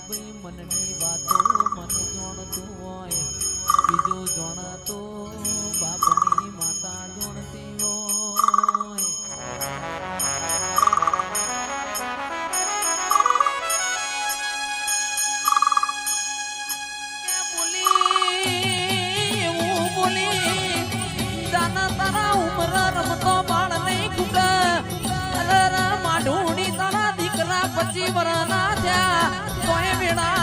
ભાઈ મનની વાતો મન જોણતું હોય બીજો જોણતો બાપની માતા જોણતી હોય કે બોલી એવું બોલી જાના તારા ઉમર રમતો બાળ નહીં કુકા માઢુડી તારા દીકરા 25 વર્ષના થયા તોય વેળા